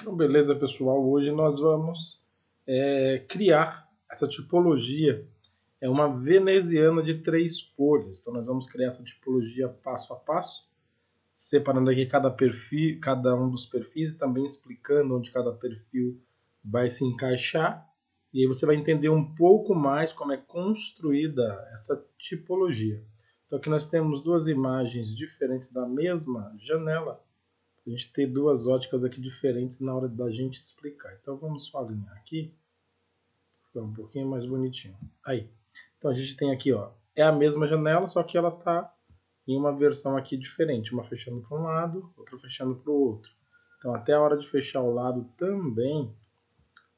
Então, beleza, pessoal? Hoje nós vamos criar essa tipologia. É uma veneziana de 3 folhas. Então, nós vamos criar essa tipologia passo a passo, separando aqui cada perfil, cada um dos perfis e também explicando onde cada perfil vai se encaixar. E aí você vai entender um pouco mais como é construída essa tipologia. Então, aqui nós temos duas imagens diferentes da mesma janela. A gente tem duas óticas aqui diferentes na hora da gente explicar. Então vamos só alinhar aqui. Ficar um pouquinho mais bonitinho. Aí. Então a gente tem aqui, ó, é a mesma janela, só que ela está em uma versão aqui diferente. Uma fechando para um lado, outra fechando para o outro. Então até a hora de fechar o lado também,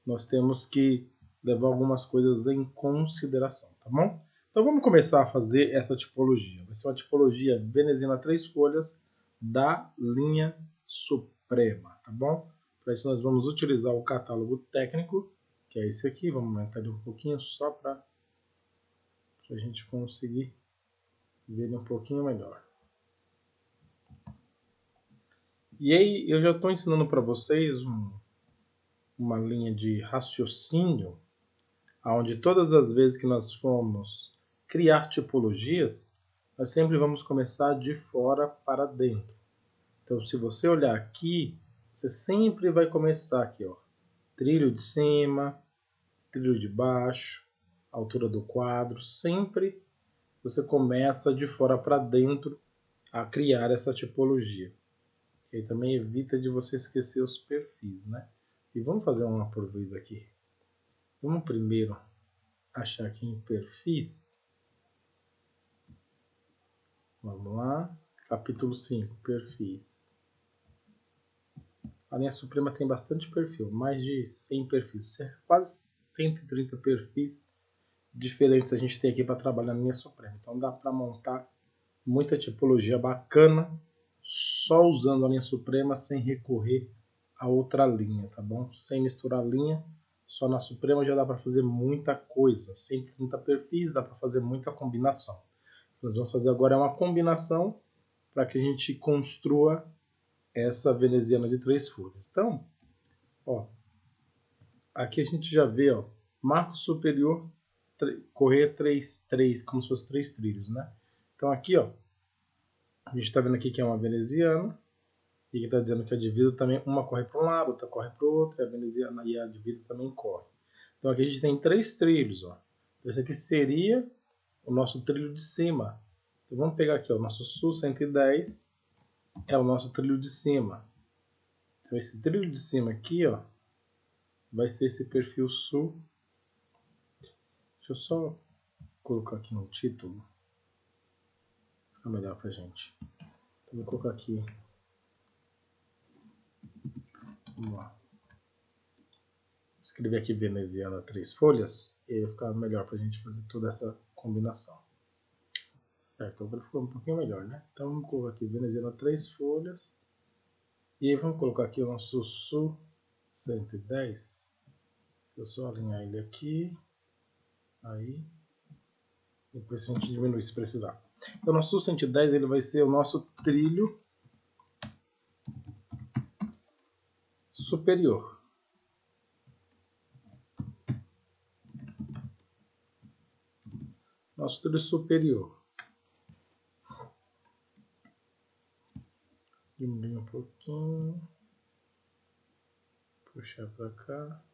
nós temos que levar algumas coisas em consideração, tá bom? Então vamos começar a fazer essa tipologia. Vai ser uma tipologia veneziana 3 folhas da linha Suprema, tá bom? Para isso nós vamos utilizar o catálogo técnico, que é esse aqui. Vamos aumentar ele um pouquinho só para a gente conseguir ver ele um pouquinho melhor. E aí eu já estou ensinando para vocês uma linha de raciocínio, onde todas as vezes que nós formos criar tipologias, nós sempre vamos começar de fora para dentro. Então, se você olhar aqui, você sempre vai começar aqui, ó, trilho de cima, trilho de baixo, altura do quadro, sempre você começa de fora para dentro a criar essa tipologia. E aí também evita de você esquecer os perfis, né? E vamos fazer uma por vez aqui. Vamos primeiro achar aqui em perfis. Vamos lá. Capítulo 5, perfis. A linha Suprema tem bastante perfil, mais de 100 perfis, quase 130 perfis diferentes a gente tem aqui para trabalhar na linha Suprema. Então dá para montar muita tipologia bacana só usando a linha Suprema sem recorrer a outra linha, tá bom? Sem misturar linha, só na Suprema já dá para fazer muita coisa. 130 perfis, dá para fazer muita combinação. O que nós vamos fazer agora é uma combinação para que a gente construa essa veneziana de 3 folhas. Então, ó, aqui a gente já vê, ó, marco superior, correr 3, como se fosse 3 trilhos, né? Então aqui, ó, a gente está vendo aqui que é uma veneziana, e que está dizendo que a divisa também, uma corre para um lado, outra corre para o outro, e a veneziana e a divisa também corre. Então aqui a gente tem 3 trilhos, ó. Então esse aqui seria o nosso trilho de cima. Então vamos pegar aqui, ó, o nosso sul 110 é o nosso trilho de cima. Então esse trilho de cima aqui, ó, vai ser esse perfil sul. Deixa eu só colocar aqui no título. Fica melhor pra gente. Então vou colocar aqui. Vamos lá. Escrever aqui veneziana 3 folhas e aí vai ficar melhor pra gente fazer toda essa combinação. Certo, agora ficou um pouquinho melhor, né? Então vamos colocar aqui veneziana 3 folhas. E aí vamos colocar aqui o nosso sul 110. Eu só alinhar ele aqui. Aí. Depois a gente diminui se precisar. Então o nosso sul 110 ele vai ser o nosso trilho superior. Nosso trilho superior. Diminuir um pouquinho. Puxar para cá.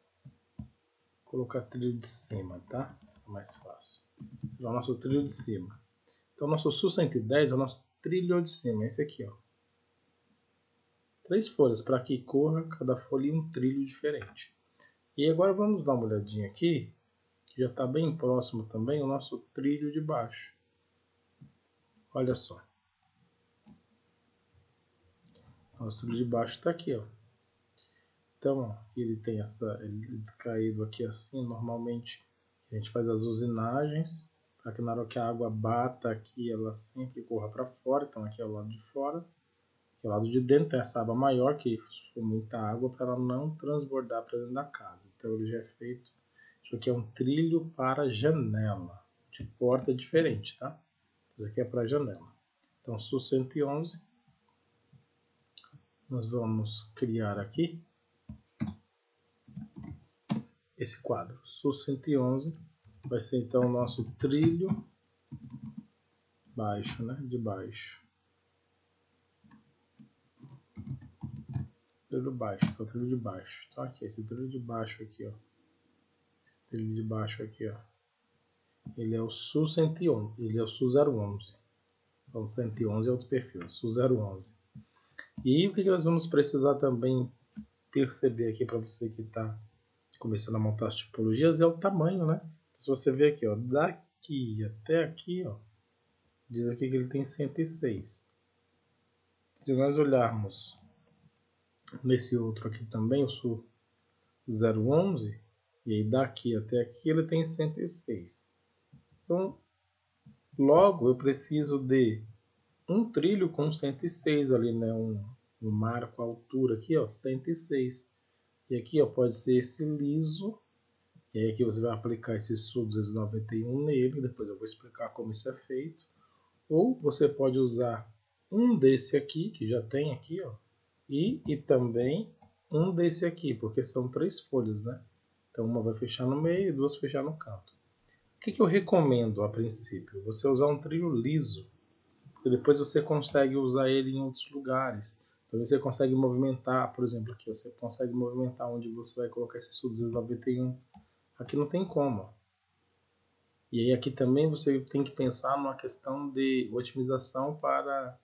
Colocar trilho de cima, tá? É mais fácil. É o nosso trilho de cima. Então, o nosso sul 110 é o nosso trilho de cima. Esse aqui, ó. 3 folhas para que corra cada folha em um trilho diferente. E agora vamos dar uma olhadinha aqui. Que já está bem próximo também o nosso trilho de baixo. Olha só. Nosso trilho de baixo está aqui, ó. Então, ó, ele tem ele descaído aqui assim. Normalmente a gente faz as usinagens para que na hora que a água bata aqui, ela sempre corra para fora. Então aqui é o lado de fora, aqui é o lado de dentro, tem essa aba maior que for muita água para ela não transbordar para dentro da casa. Então ele já é feito. Isso aqui é um trilho para janela, de porta diferente, tá? Isso aqui é para janela. Então sul 111, nós vamos criar aqui esse quadro. SU111 vai ser então o nosso trilho baixo, né? De baixo. Trilho baixo, que é o trilho de baixo. Então aqui, esse trilho de baixo aqui, ó. Esse trilho de baixo aqui, ó. Ele é o SU111, ele é o SU011. Então 111 é outro perfil, SU011. E o que nós vamos precisar também perceber aqui para você que está começando a montar as tipologias é o tamanho, né? Então, se você ver aqui, ó, daqui até aqui, ó, diz aqui que ele tem 106. Se nós olharmos nesse outro aqui também, o SU011, e aí daqui até aqui ele tem 106. Então, logo eu preciso de um trilho com 106 ali, né? Um marco, a altura aqui, ó, 106. E aqui, ó, pode ser esse liso. E aí aqui você vai aplicar esse SU291 nele. Depois eu vou explicar como isso é feito. Ou você pode usar um desse aqui, que já tem aqui, ó. E também um desse aqui, porque são 3 folhas, né? Então uma vai fechar no meio e 2 fechar no canto. O que eu recomendo a princípio? Você usar um trilho liso. E depois você consegue usar ele em outros lugares. Então você consegue movimentar, por exemplo, aqui você consegue movimentar onde você vai colocar esse SU291. Aqui não tem como. E aí aqui também você tem que pensar numa questão de otimização para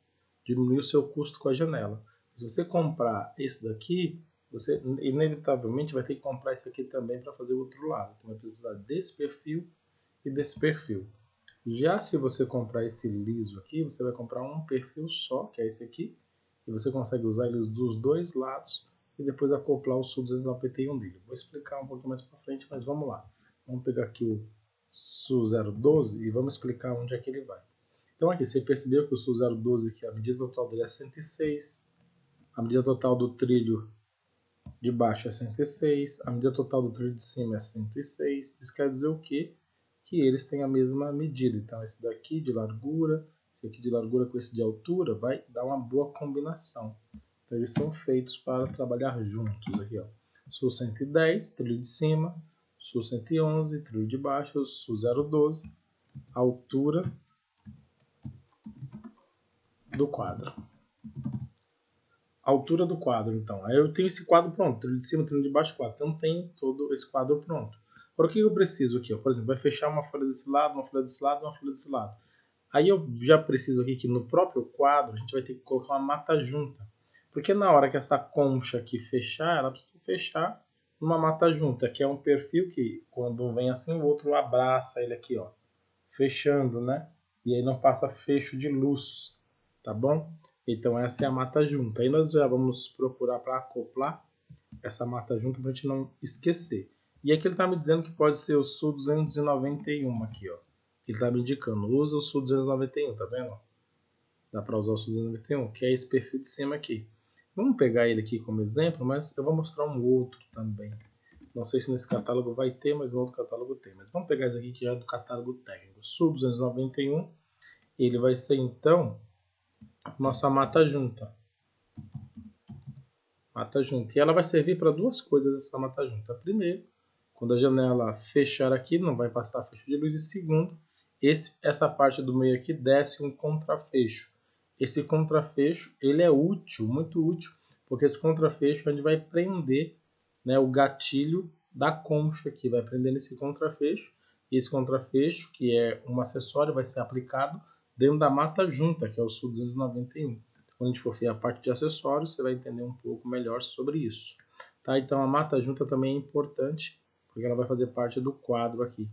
diminuir o seu custo com a janela. Se você comprar esse daqui, você inevitavelmente vai ter que comprar esse aqui também para fazer o outro lado. Então vai precisar desse perfil e desse perfil. Já se você comprar esse liso aqui, você vai comprar um perfil só, que é esse aqui, e você consegue usar ele dos dois lados e depois acoplar o SU291 dele. Vou explicar um pouquinho mais para frente, mas vamos lá. Vamos pegar aqui o SU012 e vamos explicar onde é que ele vai. Então aqui, você percebeu que o SU012 aqui, a medida total dele é 106, a medida total do trilho de baixo é 106, a medida total do trilho de cima é 106. Isso quer dizer o quê? Que eles têm a mesma medida. Então esse daqui de largura, esse aqui de largura com esse de altura, vai dar uma boa combinação. Então eles são feitos para trabalhar juntos aqui, ó. SU110, trilho de cima, SU111, trilho de baixo, SU012, altura do quadro. Altura do quadro, então. Aí eu tenho esse quadro pronto, trilho de cima, trilho de baixo, quadro. Então tem todo esse quadro pronto. Agora o que eu preciso aqui? Ó? Por exemplo, vai fechar uma folha desse lado, uma folha desse lado, uma folha desse lado. Aí eu já preciso aqui que no próprio quadro a gente vai ter que colocar uma mata junta. Porque na hora que essa concha aqui fechar, ela precisa fechar numa mata junta, que é um perfil que quando vem assim o outro abraça ele aqui, ó, fechando, né? E aí não passa fecho de luz, tá bom? Então essa é a mata junta. Aí nós já vamos procurar para acoplar essa mata junta para a gente não esquecer. E aqui ele está me dizendo que pode ser o SU291 aqui, ó. Ele está me indicando, usa o SU291, tá vendo? Dá para usar o SU291, que é esse perfil de cima aqui. Vamos pegar ele aqui como exemplo, mas eu vou mostrar um outro também. Não sei se nesse catálogo vai ter, mas no outro catálogo tem. Mas vamos pegar esse aqui que já é do catálogo técnico. SU291, ele vai ser então nossa mata junta. Mata junta. E ela vai servir para duas coisas essa mata junta. Primeiro, quando a janela fechar aqui, não vai passar fecho de luz. E segundo, essa parte do meio aqui desce um contrafecho. Esse contrafecho ele é útil, muito útil, porque esse contrafecho a gente vai prender, né, o gatilho da concha aqui, vai prender nesse contrafecho. E esse contrafecho, que é um acessório, vai ser aplicado dentro da mata junta, que é o SU291. Quando a gente for ver a parte de acessórios, você vai entender um pouco melhor sobre isso. Tá? Então a mata junta também é importante, porque ela vai fazer parte do quadro aqui.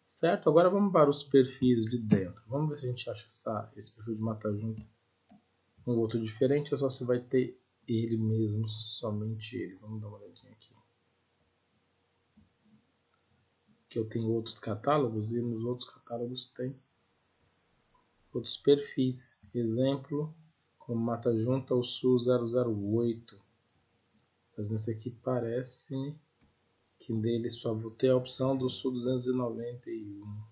Certo? Agora vamos para os perfis de dentro. Vamos ver se a gente acha esse perfil de mata junta um outro diferente, ou só você vai ter ele mesmo, somente ele. Vamos dar uma olhadinha aqui. Que eu tenho outros catálogos e nos outros catálogos tem outros perfis. Exemplo, como mata junta o SU008. Mas nesse aqui parece que dele só vou ter a opção do SU291.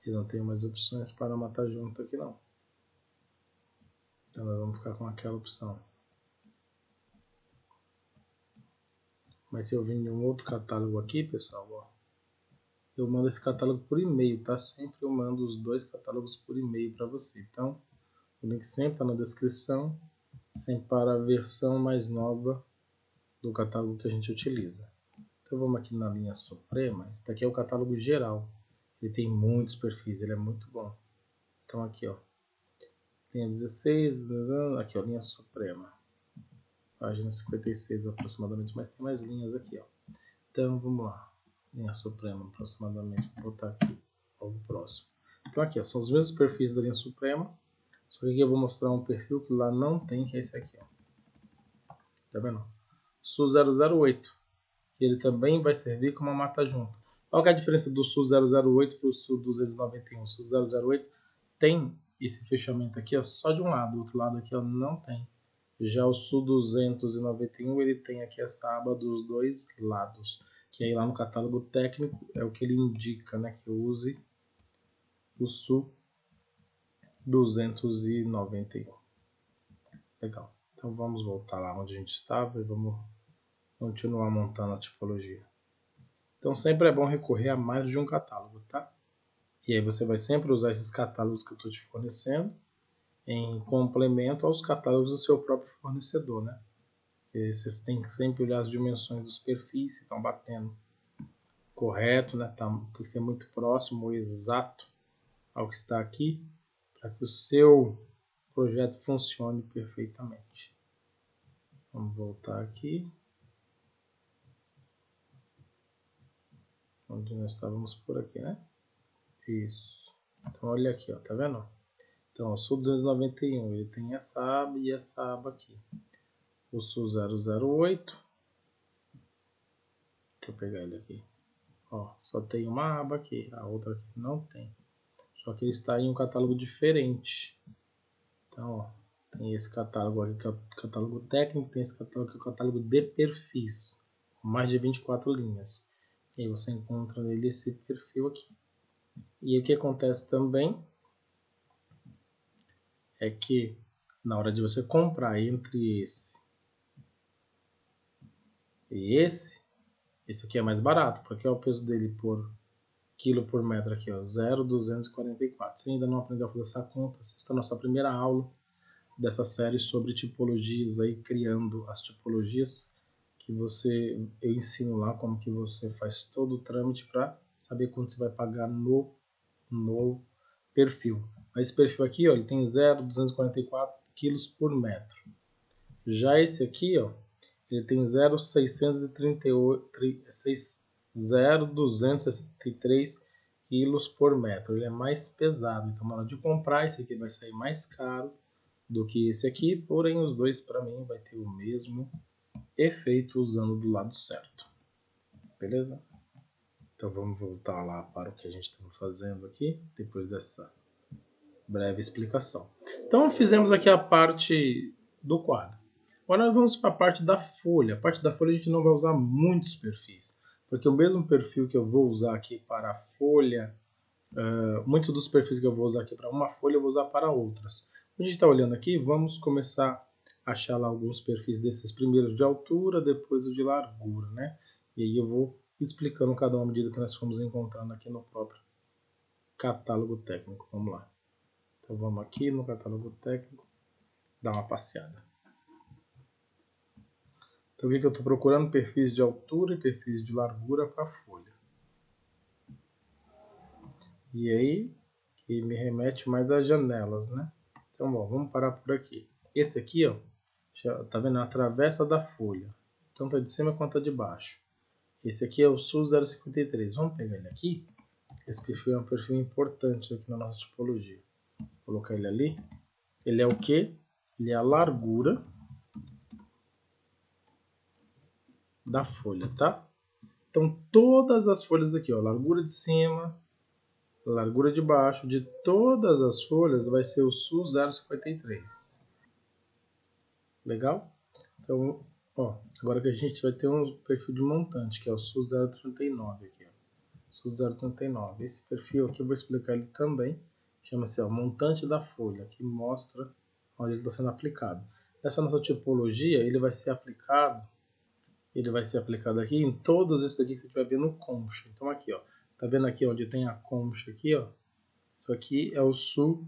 E não tenho mais opções para matar junto aqui não. Então nós vamos ficar com aquela opção. Mas se eu vir em um outro catálogo aqui, pessoal, ó, eu mando esse catálogo por e-mail, tá? Sempre eu mando os 2 catálogos por e-mail para você. Então, o link sempre está na descrição, sempre para a versão mais nova do catálogo que a gente utiliza. Então vamos aqui na linha Suprema. Esse daqui é o catálogo geral. Ele tem muitos perfis, ele é muito bom. Então aqui, ó, linha 16, aqui ó, linha Suprema. Página 56 aproximadamente, mas tem mais linhas aqui, ó. Então vamos lá. Linha Suprema aproximadamente, vou botar aqui logo próximo. Então aqui, ó, são os mesmos perfis da linha Suprema, só que aqui eu vou mostrar um perfil que lá não tem, que é esse aqui, ó. Tá vendo? SU008, que ele também vai servir como uma mata-junta. Qual que é a diferença do SU008 para o SU291? O SU008 tem esse fechamento aqui, ó, só de um lado, do outro lado aqui ó, não tem. Já o SU291 ele tem aqui essa aba dos dois lados, que aí lá no catálogo técnico é o que ele indica, né, que eu use o SU291. Legal. Então vamos voltar lá onde a gente estava e vamos continuar montando a tipologia. Então sempre é bom recorrer a mais de um catálogo, tá? E aí você vai sempre usar esses catálogos que eu estou te fornecendo em complemento aos catálogos do seu próprio fornecedor, né? Porque vocês têm que sempre olhar as dimensões dos perfis, se estão batendo correto, né? Tem que ser muito próximo ou exato ao que está aqui, para que o seu projeto funcione perfeitamente. Vamos voltar aqui. Onde nós estávamos por aqui, né? Isso. Então olha aqui, ó, tá vendo? Então o SU291 ele tem essa aba e essa aba aqui. O SU008, deixa eu pegar ele aqui. Ó, só tem uma aba aqui, a outra aqui não tem. Só que ele está em um catálogo diferente. Então, ó, tem esse catálogo aqui, que é o catálogo técnico, tem esse catálogo que é o catálogo de perfis, com mais de 24 linhas. E aí você encontra nele esse perfil aqui. E o que acontece também é que na hora de você comprar entre esse e esse aqui é mais barato, porque é o peso dele por quilo por metro aqui, ó, 0,244. Se ainda não aprendeu a fazer essa conta, assista a nossa primeira aula dessa série sobre tipologias, aí criando as tipologias que eu ensino lá como que você faz todo o trâmite para saber quanto você vai pagar no perfil. Mas esse perfil aqui, ó, ele tem 0,244 quilos por metro. Já esse aqui, ó, ele tem 0,263 quilos por metro. Ele é mais pesado, então na hora de comprar esse aqui vai sair mais caro do que esse aqui, porém os dois para mim vai ter o mesmo efeito usando do lado certo. Beleza? Então vamos voltar lá para o que a gente estava fazendo aqui, depois dessa breve explicação. Então fizemos aqui a parte do quadro. Agora nós vamos para a parte da folha. A parte da folha a gente não vai usar muitos perfis, porque o mesmo perfil que eu vou usar aqui para a folha, muitos dos perfis que eu vou usar aqui para uma folha eu vou usar para outras. A gente está olhando aqui, vamos começar a achar lá alguns perfis desses primeiros de altura, depois o de largura, né? E aí eu vou explicando cada uma à medida que nós fomos encontrando aqui no próprio catálogo técnico. Vamos lá. Então vamos aqui no catálogo técnico, dar uma passeada. Então o que eu estou procurando? Perfis de altura e perfis de largura para a folha. E aí, que me remete mais às janelas, né? Então, bom, vamos parar por aqui. Esse aqui, ó, tá vendo? A travessa da folha. Tanto a de cima quanto a de baixo. Esse aqui é o SU053. Vamos pegar ele aqui. Esse perfil é um perfil importante aqui na nossa tipologia. Vou colocar ele ali. Ele é o quê? Ele é a largura da folha, tá? Então, todas as folhas aqui, ó, largura de cima, largura de baixo, de todas as folhas vai ser o SU053. Legal? Então, ó, agora que a gente vai ter um perfil de montante, que é o SU039 aqui, ó. SU039. Esse perfil aqui eu vou explicar ele também. Chama-se montante da folha, que mostra onde ele está sendo aplicado. Essa nossa tipologia, ele vai ser aplicado ele vai ser aplicado aqui em todos esses daqui que você estiver vendo concha. Então aqui, ó, tá vendo aqui onde tem a concha aqui, ó? Isso aqui é o SU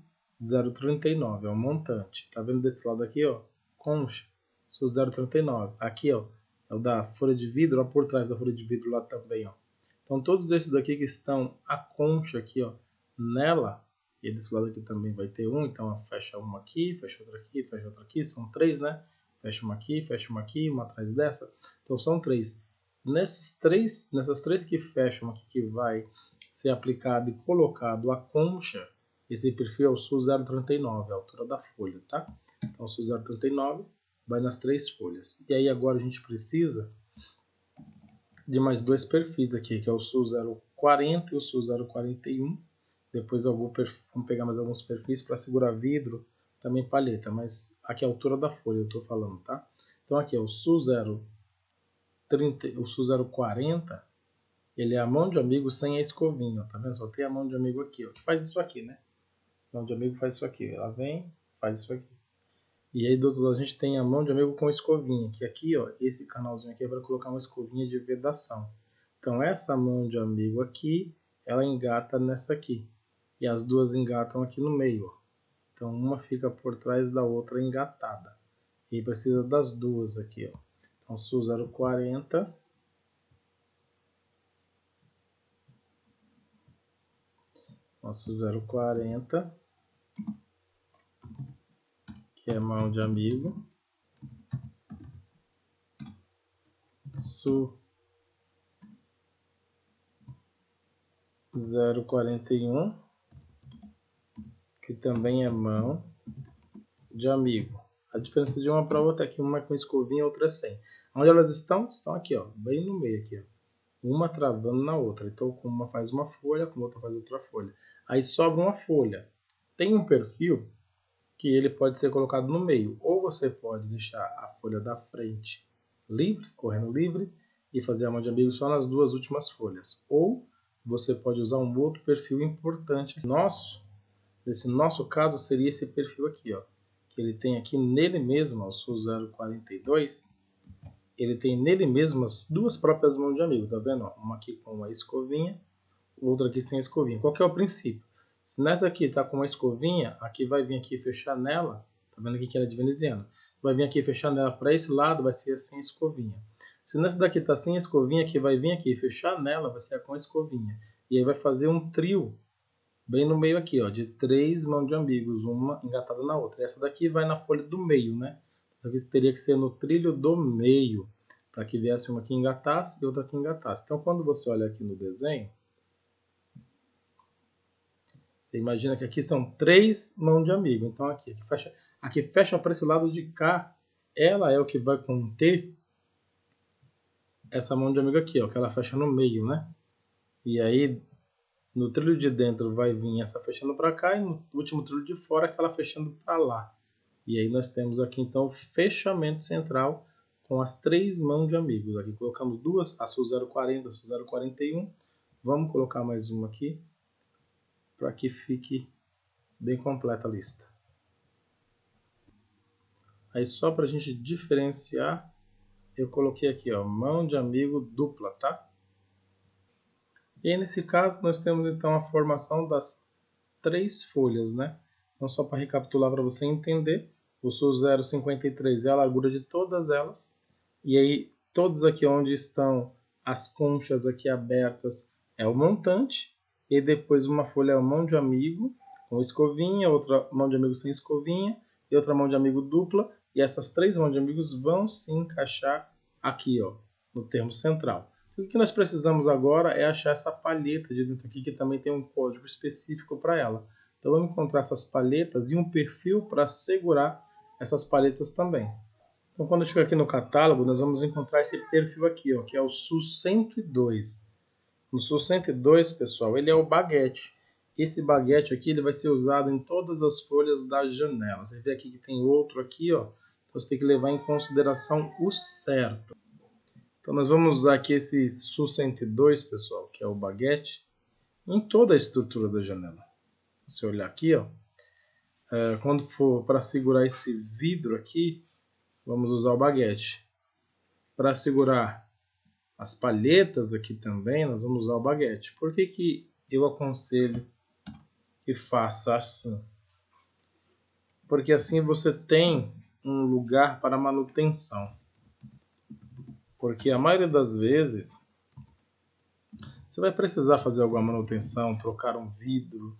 039, é o montante. Tá vendo desse lado aqui, ó? Concha, SU 039. Aqui, ó, é o da folha de vidro, ó, por trás da folha de vidro lá também, ó. Então todos esses daqui que estão a concha aqui, ó, nela, e desse lado aqui também vai ter um, então ó, fecha uma aqui, fecha outra aqui, fecha outra aqui, são 3, né? Fecha uma aqui, uma atrás dessa. Então são 3. Nessas três que fecham aqui, que vai ser aplicado e colocado a concha, esse perfil é o SU 039, a altura da folha, tá? Então o SU 039 vai nas 3 folhas. E aí agora a gente precisa de mais 2 perfis aqui, que é o SU 040 e o SU 041. Depois eu vamos pegar mais alguns perfis para segurar vidro, também palheta, mas aqui é a altura da folha eu estou falando, tá? Então aqui é o SU 030, o SU 040, ele é a mão de amigo sem a escovinha, ó, tá vendo? Só tem a mão de amigo aqui, ó, que faz isso aqui, né? A mão de amigo faz isso aqui, ela vem, faz isso aqui. E aí do outro lado a gente tem a mão de amigo com escovinha, que aqui, ó, esse canalzinho aqui é para colocar uma escovinha de vedação. Então essa mão de amigo aqui, ela engata nessa aqui. E as duas engatam aqui no meio, ó. Então uma fica por trás da outra engatada. E precisa das duas aqui, ó. Então SU 040, nosso 040, que é mão de amigo, SU 041, que também é mão de amigo. A diferença de uma para outra é que uma é com escovinha e outra é sem. Onde elas estão? Estão aqui, ó, bem no meio aqui, ó. Uma travando na outra. Então, com uma faz uma folha, com outra faz outra folha. Aí sobra uma folha. Tem um perfil que ele pode ser colocado no meio. Ou você pode deixar a folha da frente livre, correndo livre, e fazer a mão de amigo só nas duas últimas folhas. Ou você pode usar um outro perfil importante. Nesse nosso caso, seria esse perfil aqui, ó. Que ele tem aqui nele mesmo, ó, o SU 042, ele tem nele mesmo as duas próprias mãos de amigo, tá vendo? Uma aqui com a escovinha, outra aqui sem a escovinha. Qual que é o princípio? Se nessa aqui tá com uma escovinha, aqui vai vir aqui fechar nela, tá vendo aqui que ela é de veneziana? Vai vir aqui fechar nela para esse lado, vai ser sem escovinha. Se nessa daqui tá sem escovinha, aqui vai vir aqui fechar nela, vai ser com a escovinha. E aí vai fazer um trio bem no meio aqui, ó, de 3 mãos de ambigos, uma engatada na outra. Essa daqui vai na folha do meio, né? Essa aqui teria que ser no trilho do meio, para que viesse uma que engatasse e outra que engatasse. Então, quando você olha aqui no desenho, você imagina que aqui são 3 mãos de amigo. Então, aqui fecha para esse lado de cá, ela é o que vai conter essa mão de amigo aqui, ó, que ela fecha no meio, né? E aí, no trilho de dentro vai vir essa fechando para cá e no último trilho de fora aquela fechando para lá. E aí nós temos aqui então o fechamento central com as 3 mãos de amigos. Aqui colocamos duas, a SU 040, a SU 041. Vamos colocar mais uma aqui para que fique bem completa a lista. Aí só para a gente diferenciar, eu coloquei aqui, ó, mão de amigo dupla, tá? E aí, nesse caso nós temos então a formação das 3 folhas, né? Então só para recapitular para você entender, o SU 053 é a largura de todas elas. E aí todos aqui onde estão as conchas aqui abertas é o montante. E depois uma folha é a mão de amigo com escovinha, outra mão de amigo sem escovinha e outra mão de amigo dupla. E essas 3 mãos de amigos vão se encaixar aqui, ó, no termo central. O que nós precisamos agora é achar essa palheta de dentro aqui, que também tem um código específico para ela. Então vamos encontrar essas palhetas e um perfil para segurar essas palhetas também. Então quando eu chegar aqui no catálogo, nós vamos encontrar esse perfil aqui, ó, que é o SU 102. No SU 102, pessoal, ele é o baguete. Esse baguete aqui ele vai ser usado em todas as folhas da janela. Você vê aqui que tem outro aqui, ó. Então você tem que levar em consideração o certo. Então nós vamos usar aqui esse SU 102, pessoal, que é o baguete, em toda a estrutura da janela. Se você olhar aqui, ó, quando for para segurar esse vidro aqui, vamos usar o baguete. para segurar as palhetas aqui também, nós vamos usar o baguete. Por que eu aconselho que faça assim? Porque assim você tem um lugar para manutenção. Porque a maioria das vezes você vai precisar fazer alguma manutenção, trocar um vidro,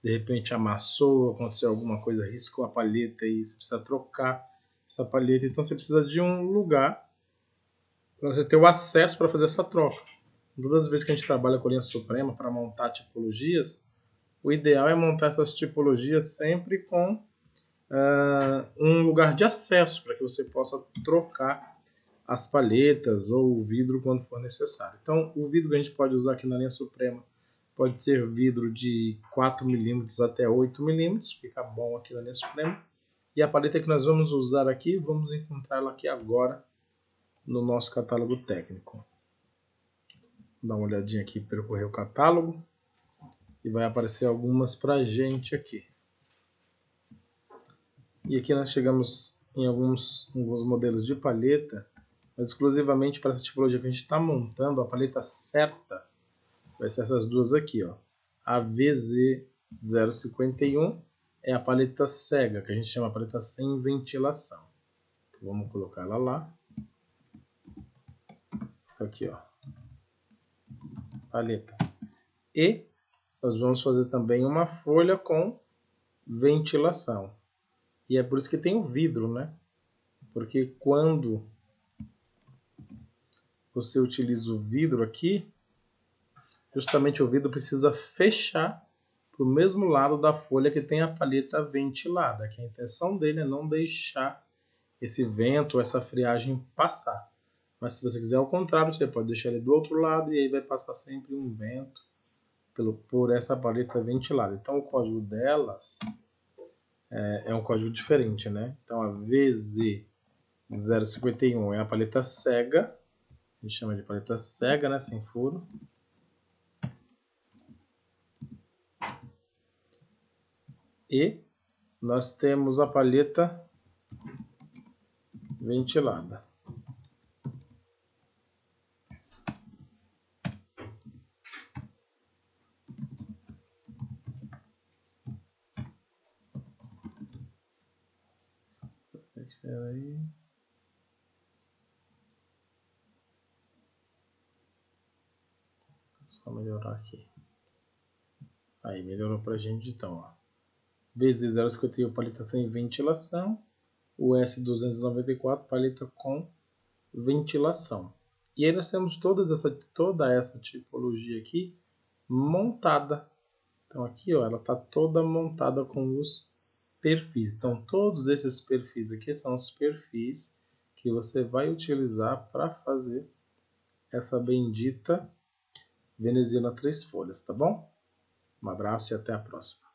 de repente amassou, aconteceu alguma coisa, riscou a palheta e você precisa trocar essa palheta. Então você precisa de um lugar para você ter o acesso para fazer essa troca. Todas as vezes que a gente trabalha com linha suprema para montar tipologias, o ideal é montar essas tipologias sempre com um lugar de acesso para que você possa trocar as palhetas ou o vidro quando for necessário. Então, o vidro que a gente pode usar aqui na linha suprema pode ser vidro de 4 mm até 8 mm, fica bom aqui na linha suprema. E a paleta que nós vamos usar aqui, vamos encontrar ela aqui agora no nosso catálogo técnico. Dá uma olhadinha aqui, percorrer o catálogo e vai aparecer algumas pra gente aqui. E aqui nós chegamos em alguns modelos de palheta, mas exclusivamente para essa tipologia que a gente está montando, a palheta certa vai ser essas duas aqui, ó. A VZ051 é a palheta cega, que a gente chama de palheta sem ventilação. Então, vamos colocar ela lá. Aqui, ó. Palheta. E nós vamos fazer também uma folha com ventilação. E é por isso que tem o vidro, né? Porque quando você utiliza o vidro aqui, justamente o vidro precisa fechar para o mesmo lado da folha que tem a palheta ventilada, que a intenção dele é não deixar esse vento, essa friagem passar. Mas se você quiser ao contrário, você pode deixar ele do outro lado e aí vai passar sempre um vento por essa palheta ventilada. Então o código delas é um código diferente, né? Então a VZ051 é a palheta cega, a gente chama de palheta cega, né? Sem furo. E nós temos a palheta ventilada. Espera aí. Só melhorar aqui. Aí, melhorou pra gente então, ó. VZ051 palheta sem ventilação. O S294 palheta com ventilação. E aí nós temos toda essa tipologia aqui montada. Então aqui, ó, ela está toda montada com os perfis. Então todos esses perfis aqui são os perfis que você vai utilizar para fazer essa bendita veneziana 3 folhas, tá bom? Um abraço e até a próxima.